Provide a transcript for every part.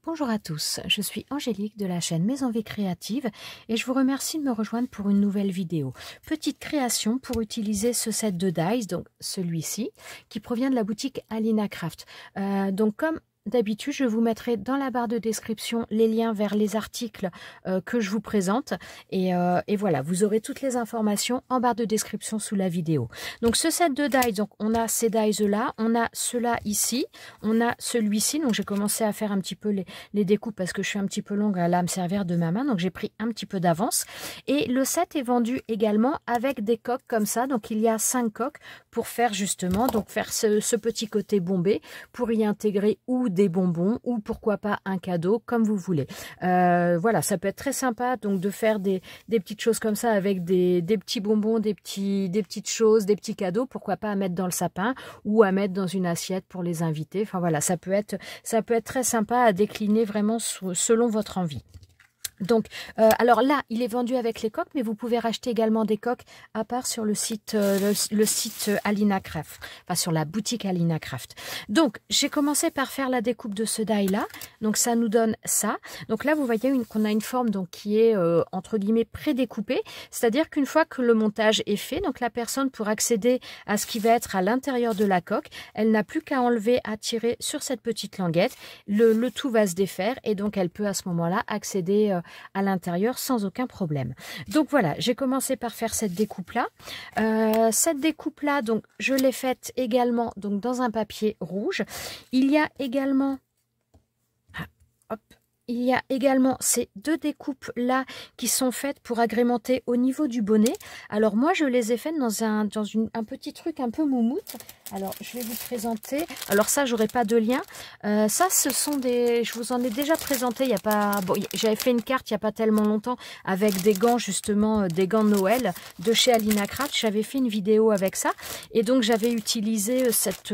Bonjour à tous, je suis Angélique de la chaîne Mes Envies Créatives et je vous remercie de me rejoindre pour une nouvelle vidéo. Petite création pour utiliser ce set de dies, donc celui-ci, qui provient de la boutique Alina Craft. Donc comme d'habitude, je vous mettrai dans la barre de description les liens vers les articles que je vous présente. Et voilà, vous aurez toutes les informations en barre de description sous la vidéo. Donc ce set de dies, donc on a ces dies-là, on a ceux-là ici, on a celui-ci. Donc j'ai commencé à faire un petit peu les découpes parce que je suis un petit peu longue là, à me servir de ma main. Donc j'ai pris un petit peu d'avance. Et le set est vendu également avec des coques comme ça. Donc il y a 5 coques pour faire justement, donc faire ce petit côté bombé pour y intégrer ou des bonbons ou pourquoi pas un cadeau comme vous voulez. Voilà, ça peut être très sympa donc de faire des petites choses comme ça avec des petits bonbons, des petites choses, des petits cadeaux, pourquoi pas à mettre dans le sapin ou à mettre dans une assiette pour les invités. Enfin voilà, ça peut être très sympa à décliner vraiment selon votre envie. Donc, alors là, il est vendu avec les coques, mais vous pouvez racheter également des coques à part sur le site, le site Alina Craft, enfin sur la boutique Alina Craft. Donc, j'ai commencé par faire la découpe de ce die là. Donc, ça nous donne ça. Donc là, vous voyez qu'on a une forme donc qui est entre guillemets prédécoupée, c'est-à-dire qu'une fois que le montage est fait, donc la personne pour accéder à ce qui va être à l'intérieur de la coque, elle n'a plus qu'à enlever, à tirer sur cette petite languette. Le tout va se défaire et donc elle peut à ce moment-là accéder à l'intérieur sans aucun problème. Donc voilà, j'ai commencé par faire cette découpe là. Cette découpe là, donc je l'ai faite également donc dans un papier rouge. Il y a également ces deux découpes là qui sont faites pour agrémenter au niveau du bonnet. Alors moi je les ai faites dans un petit truc un peu moumoute. Alors je vais vous présenter. Alors ça j'aurai pas de lien. Ça ce sont je vous en ai déjà présenté. Il y a pas. Bon, j'avais fait une carte il y a pas tellement longtemps avec des gants justement, des gants de Noël de chez Alina Craft. J'avais fait une vidéo avec ça et donc j'avais utilisé cette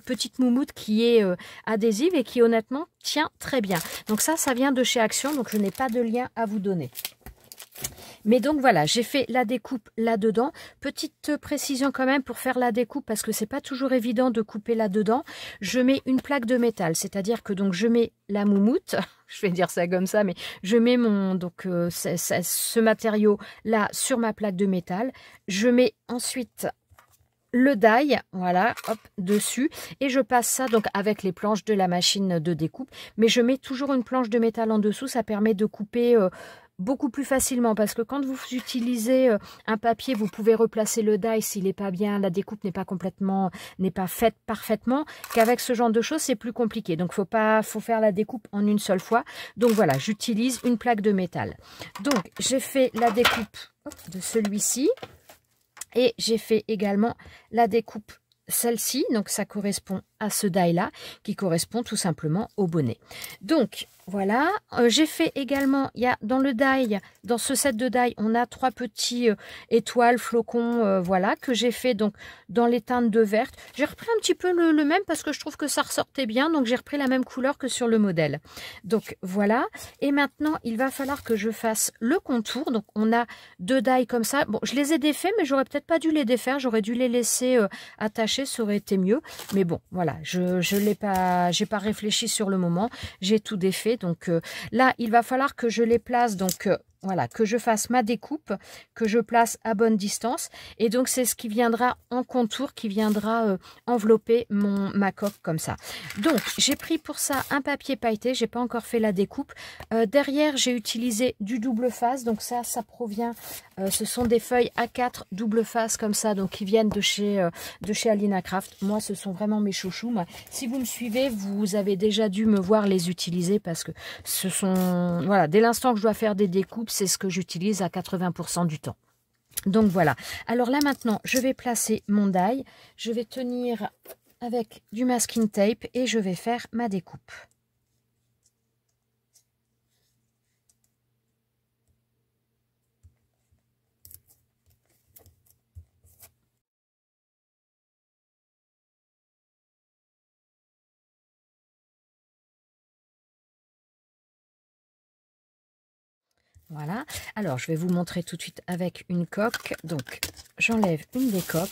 petite moumoute qui est adhésive et qui honnêtement tient très bien. Donc ça vient de chez Action, donc je n'ai pas de lien à vous donner. Mais donc voilà, j'ai fait la découpe là-dedans. Petite précision quand même pour faire la découpe, parce que c'est pas toujours évident de couper là-dedans. Je mets une plaque de métal, c'est-à-dire que donc je mets la moumoute, je vais dire ça comme ça, mais je mets ce matériau-là sur ma plaque de métal. Je mets ensuite le die, voilà, hop, dessus, et je passe ça donc avec les planches de la machine de découpe, mais je mets toujours une planche de métal en dessous, ça permet de couper beaucoup plus facilement, parce que quand vous utilisez un papier, vous pouvez replacer le die s'il n'est pas bien, la découpe n'est pas faite parfaitement, qu'avec ce genre de choses c'est plus compliqué, donc faut faire la découpe en une seule fois. Donc voilà, j'utilise une plaque de métal. Donc j'ai fait la découpe de celui-ci. Et j'ai fait également la découpe, celle-ci, donc ça correspond à ce die-là, qui correspond tout simplement au bonnet. Donc, voilà, j'ai fait également, il y a dans le die, dans ce set de die, on a 3 petits étoiles, flocons, voilà, que j'ai fait donc dans les teintes de verte. J'ai repris un petit peu le même parce que je trouve que ça ressortait bien, donc j'ai repris la même couleur que sur le modèle. Donc voilà, et maintenant il va falloir que je fasse le contour. Donc on a 2 die comme ça. Bon, je les ai défaits, mais j'aurais peut-être pas dû les défaire, j'aurais dû les laisser attachés, ça aurait été mieux. Mais bon, voilà, j'ai pas réfléchi sur le moment, j'ai tout défait. Donc là, il va falloir que je les place, donc voilà, que je fasse ma découpe, que je place à bonne distance. Et donc, c'est ce qui viendra en contour, qui viendra envelopper ma coque comme ça. Donc, j'ai pris pour ça un papier pailleté. J'ai pas encore fait la découpe. Derrière, j'ai utilisé du double face. Donc ça provient, ce sont des feuilles A4 double face comme ça, donc qui viennent de chez Alina Craft. Moi, ce sont vraiment mes chouchous. Moi, si vous me suivez, vous avez déjà dû me voir les utiliser parce que ce sont, voilà, dès l'instant que je dois faire des découpes, c'est ce que j'utilise à 80% du temps. Donc voilà. Alors là maintenant, je vais placer mon die. Je vais tenir avec du masking tape et je vais faire ma découpe. Voilà, alors je vais vous montrer tout de suite avec une coque. Donc j'enlève une des coques.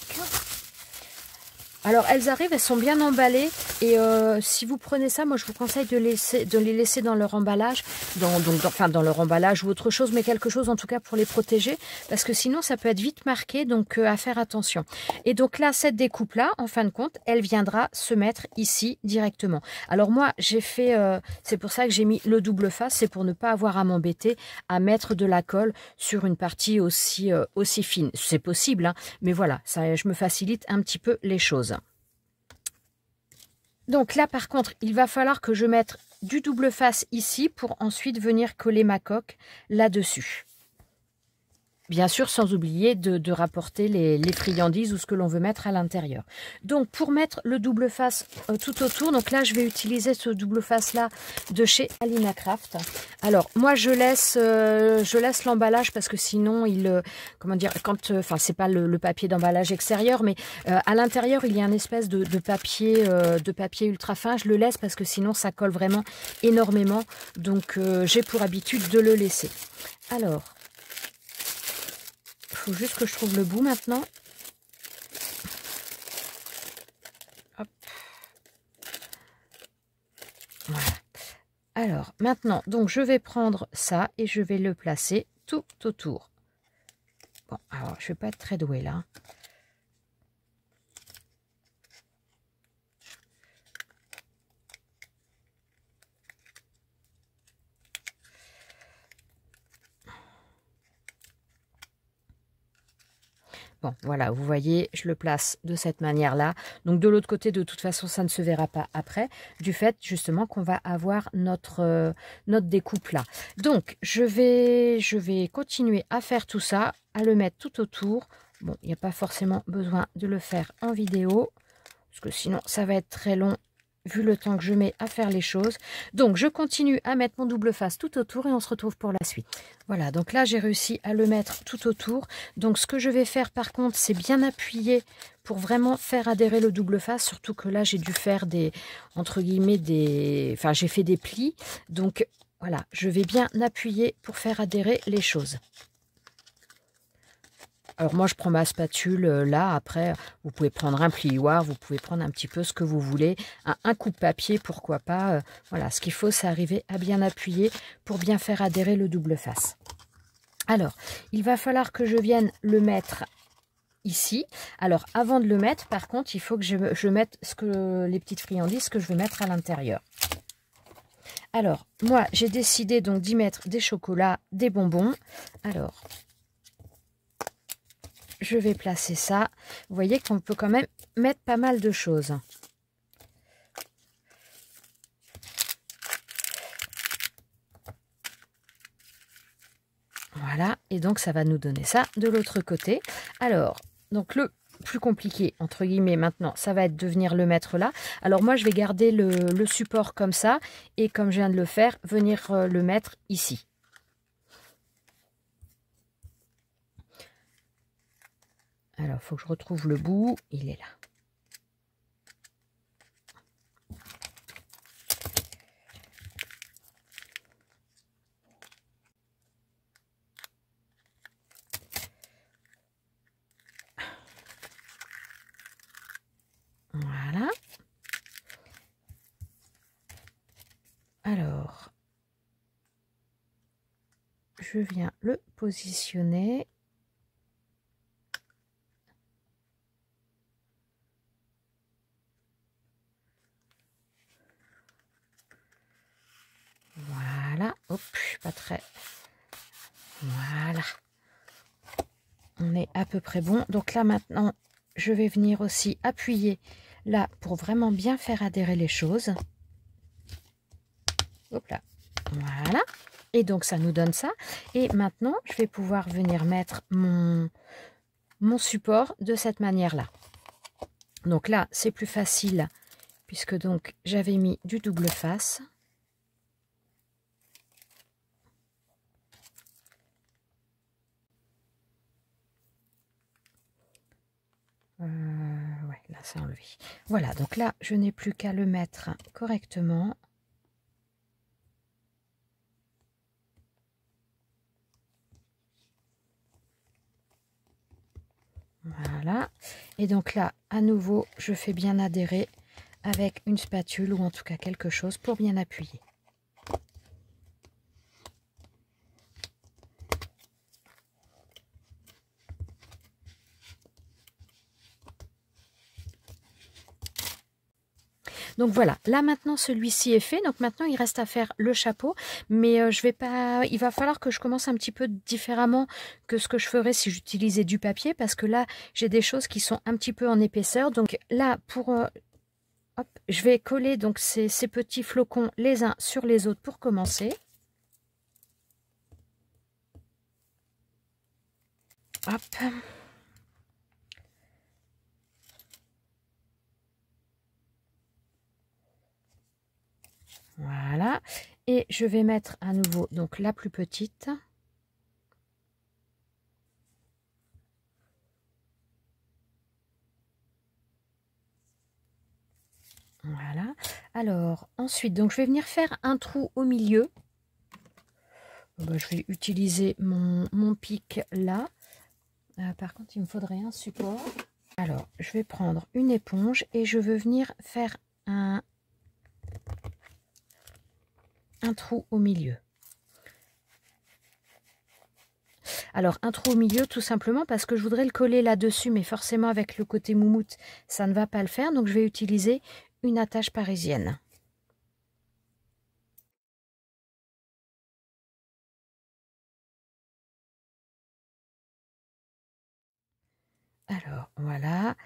Alors elles arrivent, elles sont bien emballées et si vous prenez ça, moi je vous conseille de les laisser dans leur emballage, enfin dans leur emballage ou autre chose, mais quelque chose en tout cas pour les protéger, parce que sinon ça peut être vite marqué, donc à faire attention. Et donc là, cette découpe là, en fin de compte, elle viendra se mettre ici directement. Alors moi j'ai fait, c'est pour ça que j'ai mis le double face, c'est pour ne pas avoir à m'embêter à mettre de la colle sur une partie aussi fine. C'est possible, hein, mais voilà, ça, je me facilite un petit peu les choses. Donc là, par contre, il va falloir que je mette du double face ici pour ensuite venir coller ma coque là-dessus. Bien sûr, sans oublier de rapporter les friandises ou ce que l'on veut mettre à l'intérieur. Donc, pour mettre le double face tout autour, donc là, je vais utiliser ce double face-là de chez Alina Craft. Alors, moi, je laisse l'emballage parce que sinon, comment dire, enfin, c'est pas le papier d'emballage extérieur, mais à l'intérieur, il y a une espèce de papier ultra fin. Je le laisse parce que sinon, ça colle vraiment énormément. Donc, j'ai pour habitude de le laisser. Alors, il faut juste que je trouve le bout maintenant. Hop. Voilà. Alors, maintenant, donc je vais prendre ça et je vais le placer tout autour. Bon, alors, je ne vais pas être très douée là. Bon, voilà, vous voyez, je le place de cette manière-là. Donc, de l'autre côté, de toute façon, ça ne se verra pas après, du fait, justement, qu'on va avoir notre découpe là. Donc, je vais continuer à faire tout ça, à le mettre tout autour. Bon, il n'y a pas forcément besoin de le faire en vidéo, parce que sinon, ça va être très long vu le temps que je mets à faire les choses. Donc, je continue à mettre mon double face tout autour et on se retrouve pour la suite. Voilà, donc là, j'ai réussi à le mettre tout autour. Donc, ce que je vais faire, par contre, c'est bien appuyer pour vraiment faire adhérer le double face. Surtout que là, j'ai dû faire entre guillemets, enfin, j'ai fait des plis. Donc, voilà, je vais bien appuyer pour faire adhérer les choses. Alors moi, je prends ma spatule là. Après, vous pouvez prendre un plioir, vous pouvez prendre un petit peu ce que vous voulez. Un coupe-papier, pourquoi pas. Voilà, ce qu'il faut, c'est arriver à bien appuyer pour bien faire adhérer le double face. Alors, il va falloir que je vienne le mettre ici. Alors, avant de le mettre, par contre, il faut que je mette les petites friandises que je vais mettre à l'intérieur. Alors, moi, j'ai décidé donc d'y mettre des chocolats, des bonbons. Alors, je vais placer ça. Vous voyez qu'on peut quand même mettre pas mal de choses. Voilà, et donc ça va nous donner ça de l'autre côté. Alors, donc le plus compliqué, entre guillemets, maintenant, ça va être de venir le mettre là. Alors moi, je vais garder le support comme ça, et comme je viens de le faire, venir le mettre ici. Alors, il faut que je retrouve le bout. Il est là. Voilà. Alors, je viens le positionner. Voilà, hop, pas très. Voilà. On est à peu près bon. Donc là maintenant, je vais venir aussi appuyer là pour vraiment bien faire adhérer les choses. Hop là. Voilà. Et donc ça nous donne ça. Et maintenant, je vais pouvoir venir mettre mon support de cette manière-là. Donc là, c'est plus facile puisque donc j'avais mis du double face. Ouais, là c'est enlevé. Voilà, donc là, je n'ai plus qu'à le mettre correctement. Voilà. Et donc là, à nouveau, je fais bien adhérer avec une spatule ou en tout cas quelque chose pour bien appuyer. Donc voilà, là maintenant celui-ci est fait, donc maintenant il reste à faire le chapeau, mais je vais pas, il va falloir que je commence un petit peu différemment que ce que je ferais si j'utilisais du papier, parce que là j'ai des choses qui sont un petit peu en épaisseur. Donc là pour hop, je vais coller donc ces petits flocons les uns sur les autres pour commencer. Hop. Voilà, et je vais mettre à nouveau donc la plus petite. Voilà, alors ensuite donc je vais venir faire un trou au milieu. Je vais utiliser mon pic là. Par contre il me faudrait un support. Alors je vais prendre une éponge et je veux venir faire un trou au milieu. Alors un trou au milieu tout simplement parce que je voudrais le coller là-dessus, mais forcément avec le côté moumoute ça ne va pas le faire, donc je vais utiliser une attache parisienne. Alors voilà,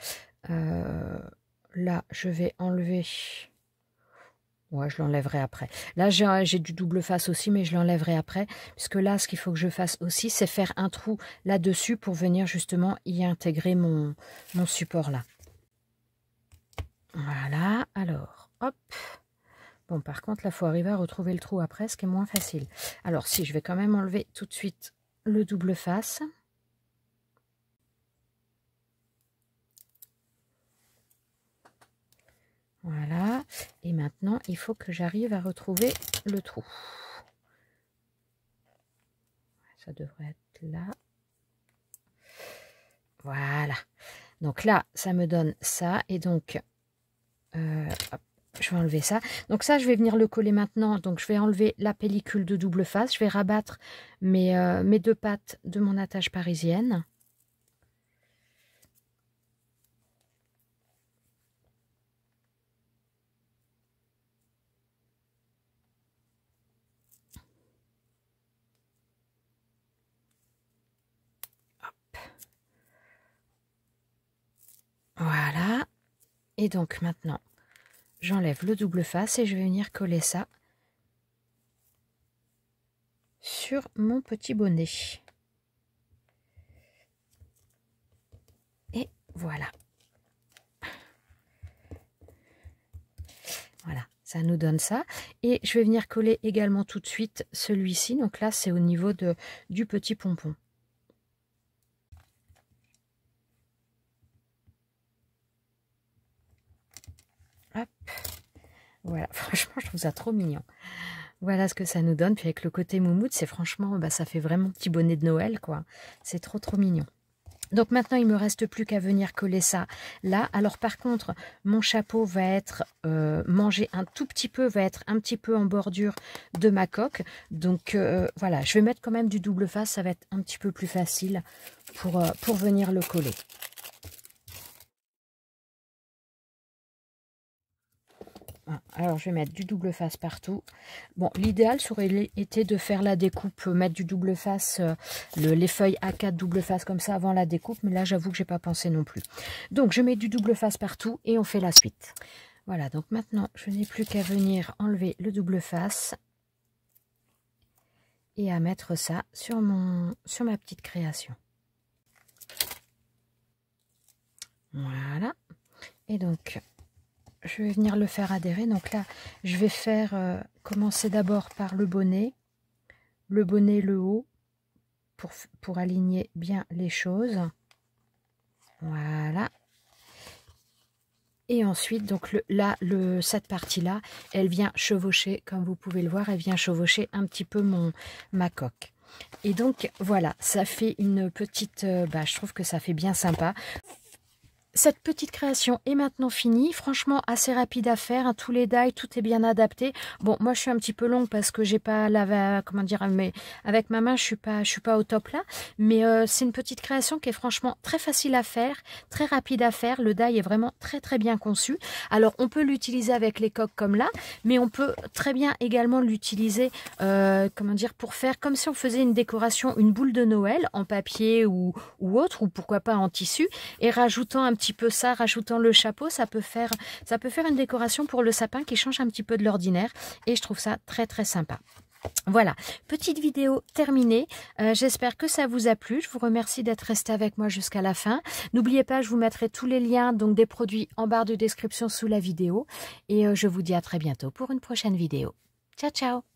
là je vais enlever, ouais je l'enlèverai après. Là j'ai du double face aussi, mais je l'enlèverai après, puisque là ce qu'il faut que je fasse aussi c'est faire un trou là-dessus pour venir justement y intégrer mon support là. Voilà, alors hop. Bon par contre là il faut arriver à retrouver le trou après, ce qui est moins facile. Alors si, je vais quand même enlever tout de suite le double face. Voilà, et maintenant il faut que j'arrive à retrouver le trou. Ça devrait être là. Voilà, donc là ça me donne ça, et donc hop, je vais enlever ça. Donc ça je vais venir le coller maintenant, donc je vais enlever la pellicule de double face, je vais rabattre mes deux pattes de mon attache parisienne. Voilà, et donc maintenant j'enlève le double face et je vais venir coller ça sur mon petit bonnet. Et voilà. Voilà, ça nous donne ça. Et je vais venir coller également tout de suite celui-ci. Donc là, c'est au niveau du petit pompon. Hop. Voilà, franchement, je trouve ça trop mignon. Voilà ce que ça nous donne. Puis avec le côté moumoute, c'est franchement, ça fait vraiment petit bonnet de Noël, quoi. C'est trop, trop mignon. Donc maintenant, il ne me reste plus qu'à venir coller ça là. Alors par contre, mon chapeau va être mangé un tout petit peu, va être un petit peu en bordure de ma coque. Donc voilà, je vais mettre quand même du double face, ça va être un petit peu plus facile pour venir le coller. Alors je vais mettre du double face partout. Bon, l'idéal ça aurait été de faire la découpe, mettre du double face, les feuilles A4 double face comme ça avant la découpe, mais là j'avoue que j'ai pas pensé non plus. Donc je mets du double face partout et on fait la suite. Voilà, donc maintenant je n'ai plus qu'à venir enlever le double face et à mettre ça sur ma petite création. Voilà, et donc je vais venir le faire adhérer. Donc là, je vais faire commencer d'abord par le bonnet, le haut, pour aligner bien les choses. Voilà. Et ensuite, donc cette partie-là, elle vient chevaucher, comme vous pouvez le voir, elle vient chevaucher un petit peu ma coque. Et donc voilà, ça fait une petite, je trouve que ça fait bien sympa. Cette petite création est maintenant finie. Franchement, assez rapide à faire. Tous les die, tout est bien adapté. Bon, moi, je suis un petit peu longue parce que j'ai pas la, comment dire, mais avec ma main, je suis pas au top là. Mais c'est une petite création qui est franchement très facile à faire, très rapide à faire. Le die est vraiment très très bien conçu. Alors, on peut l'utiliser avec les coques comme là, mais on peut très bien également l'utiliser, comment dire, pour faire comme si on faisait une décoration, une boule de Noël en papier ou autre, ou pourquoi pas en tissu, et rajoutant un petit peu ça, rajoutant le chapeau, ça peut faire une décoration pour le sapin qui change un petit peu de l'ordinaire, et je trouve ça très très sympa. Voilà, petite vidéo terminée. J'espère que ça vous a plu. Je vous remercie d'être resté avec moi jusqu'à la fin. N'oubliez pas, je vous mettrai tous les liens donc des produits en barre de description sous la vidéo, et je vous dis à très bientôt pour une prochaine vidéo. Ciao ciao.